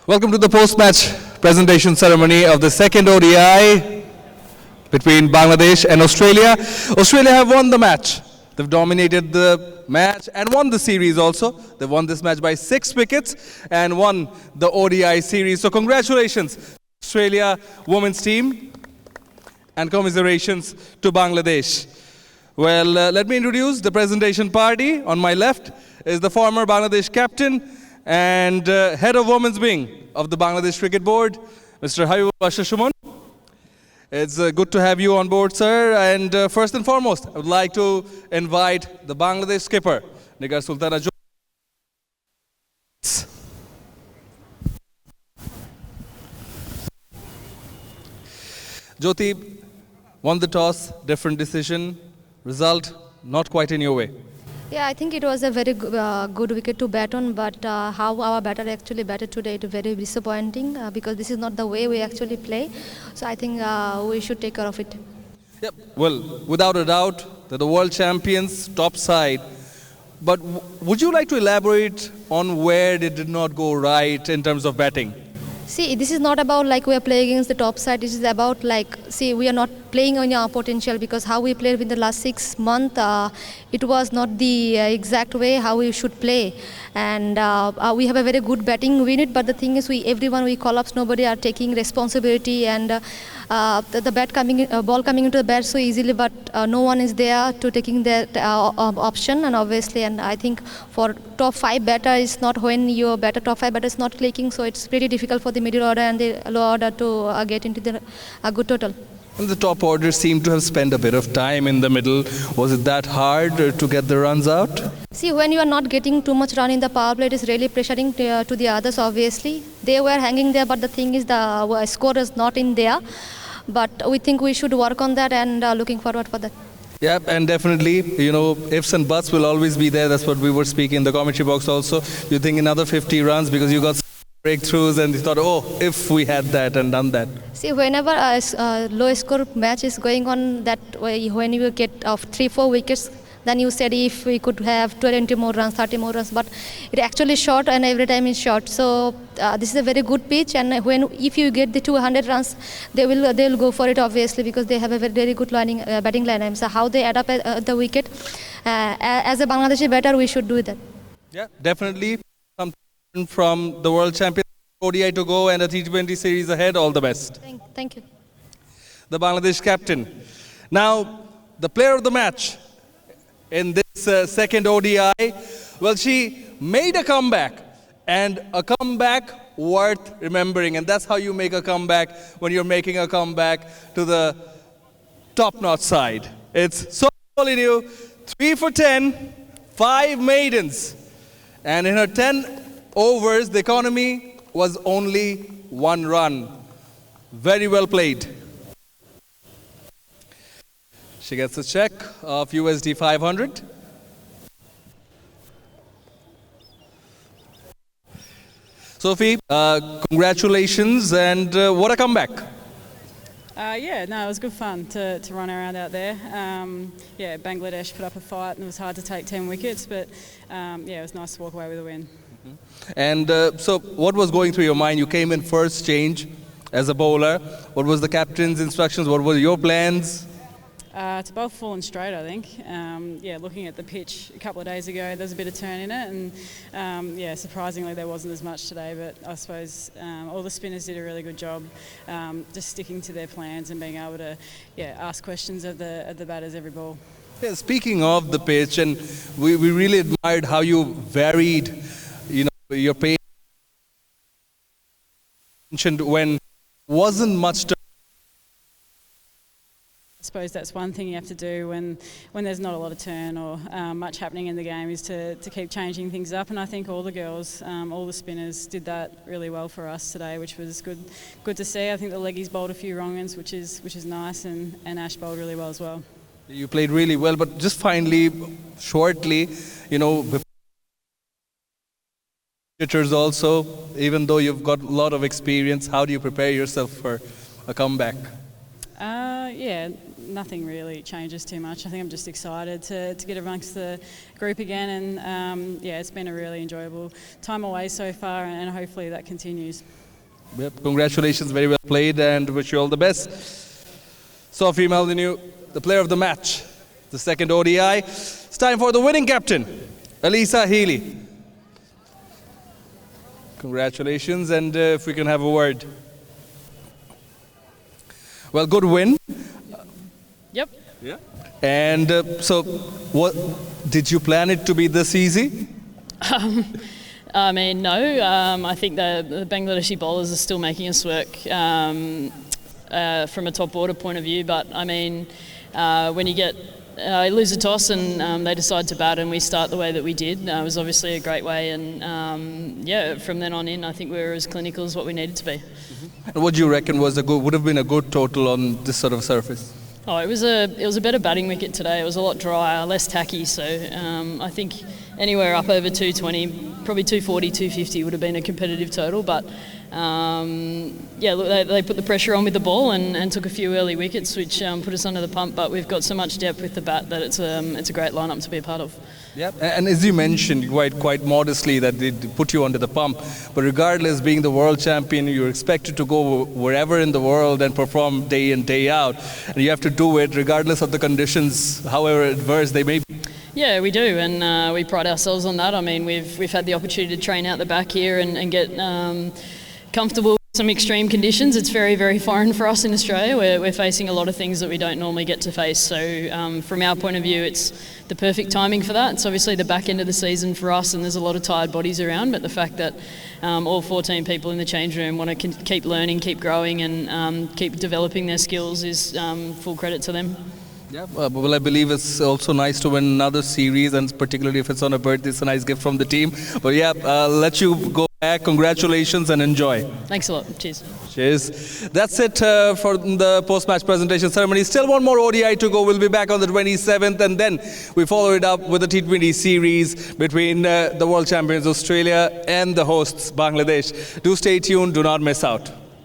Welcome to the post-match presentation ceremony of the second ODI between Bangladesh and Australia. Australia have won the match. They've dominated the match and won the series also. They've won this match by 6 wickets and won the ODI series. So congratulations, Australia women's team, and commiserations to Bangladesh. Well, let me introduce the presentation party. On my left is the former Bangladesh captain and head of women's wing of the Bangladesh Cricket Board, Mr. Habibur. It's good to have you on board, sir. And first and foremost, I would like to invite the Bangladesh skipper, Nigar Sultana. Jyoti won the toss, different decision, result not quite in your way. Yeah, I think it was a very good wicket to bat on, but how our batter actually batted today, it very disappointing because this is not the way we actually play. So I think we should take care of it. Yep. Well, without a doubt, they're the world champions, top side. But would you like to elaborate on where they did not go right in terms of batting? See, this is not about like we are playing against the top side. This is about like, see, we are not playing on our potential because how we played in the last 6 months, it was not the exact way how we should play. And we have a very good batting unit, but the thing is, everyone we call ups, nobody are taking responsibility, and the ball coming into the bat so easily, but no one is there to taking that option. And obviously, and I think for top 5 batter is not when your top 5 batter is not clicking, so it's pretty difficult for the middle order and the lower order to get into the good total. And the top order seemed to have spent a bit of time in the middle. Was it that hard to get the runs out? See, when you are not getting too much run in the power play, it is really pressuring to the others, obviously. They were hanging there, but the thing is the score is not in there. But we think we should work on that, and looking forward for that. Yeah, and definitely, you know, ifs and buts will always be there. That's what we were speaking in the commentary box also. You think another 50 runs because you got breakthroughs and you thought, oh, if we had that and done that. See, whenever a low score match is going on, that way, when you get 3-4 wickets, then you said if we could have 20 more runs, 30 more runs, but it actually short, and every time is short. So this is a very good pitch, and if you get the 200 runs, they will go for it, obviously, because they have a very good batting lineup. So how they add up the wicket, as a Bangladeshi batter, we should do that. Yeah, definitely. Something from the world champion ODI to go and a T20 series ahead. All the best. Thank you. The Bangladesh captain. Now, the player of the match in this second ODI, well, she made a comeback, and a comeback worth remembering. And that's how you make a comeback when you're making a comeback to the top-notch side. It's Sophie Molineux, 3 for 10, 5 maidens. And in her 10 overs, the economy was only 1 run. Very well played. She gets a check of USD 500. Sophie, congratulations, and what a comeback. Yeah, no, it was good fun to run around out there. Yeah, Bangladesh put up a fight and it was hard to take 10 wickets, but yeah, it was nice to walk away with a win. And so what was going through your mind? You came in first change as a bowler. What was the captain's instructions? What were your plans? To bowl full and straight, I think. Yeah, looking at the pitch a couple of days ago, there was a bit of turn in it, and yeah, surprisingly there wasn't as much today. But I suppose all the spinners did a really good job, just sticking to their plans and being able to, yeah, ask questions of the batters every ball. Yeah, speaking of the pitch, and we really admired how you varied, you know, your pace. Mentioned when wasn't much. I suppose that's one thing you have to do when there's not a lot of turn or much happening in the game, is to keep changing things up. And I think all the girls, all the spinners did that really well for us today, which was good to see. I think the leggies bowled a few wrong ones, which is nice, and Ash bowled really well as well. You played really well, but just finally, shortly, you know, cricketers also, even though you've got a lot of experience, how do you prepare yourself for a comeback? Yeah, nothing really changes too much. I think I'm just excited to get amongst the group again, and yeah, it's been a really enjoyable time away so far, and hopefully that continues. Yep, congratulations, very well played, and wish you all the best. Sophie Molineux, the player of the match, the second ODI. It's time for the winning captain, Alyssa Healy. Congratulations, and if we can have a word. Well, good win. Yep. Yeah. And so, what did you plan it to be this easy? I mean, no. I think the Bangladeshi bowlers are still making us work from a top order point of view. But I mean, when you lose a toss and they decide to bat and we start the way that we did, it was obviously a great way. And yeah, from then on in, I think we were as clinical as what we needed to be. And what do you reckon would have been a good total on this sort of surface? Oh, it was a better batting wicket today. It was a lot drier, less tacky. So I think anywhere up over 220, probably 240, 250 would have been a competitive total. But yeah, look, they put the pressure on with the ball and took a few early wickets, which put us under the pump. But we've got so much depth with the bat that it's a great lineup to be a part of. Yeah, and as you mentioned quite modestly that they put you under the pump, but regardless, being the world champion, you're expected to go wherever in the world and perform day in, day out, and you have to do it regardless of the conditions, however adverse they may be. Yeah, we do, and we pride ourselves on that. I mean, we've had the opportunity to train out the back here and get comfortable with some extreme conditions. It's very, very foreign for us in Australia. We're facing a lot of things that we don't normally get to face. So from our point of view, it's the perfect timing for that. It's obviously the back end of the season for us, and there's a lot of tired bodies around, but the fact that all 14 people in the change room want to keep learning, keep growing, and keep developing their skills is full credit to them. Yeah, well, I believe it's also nice to win another series, and particularly if it's on a birthday, it's a nice gift from the team. But yeah, let you go back. Congratulations and enjoy. Thanks a lot. Cheers. Cheers. That's it for the post-match presentation ceremony. Still one more ODI to go. We'll be back on the 27th, and then we follow it up with a T20 series between the world champions Australia and the hosts Bangladesh. Do stay tuned. Do not miss out.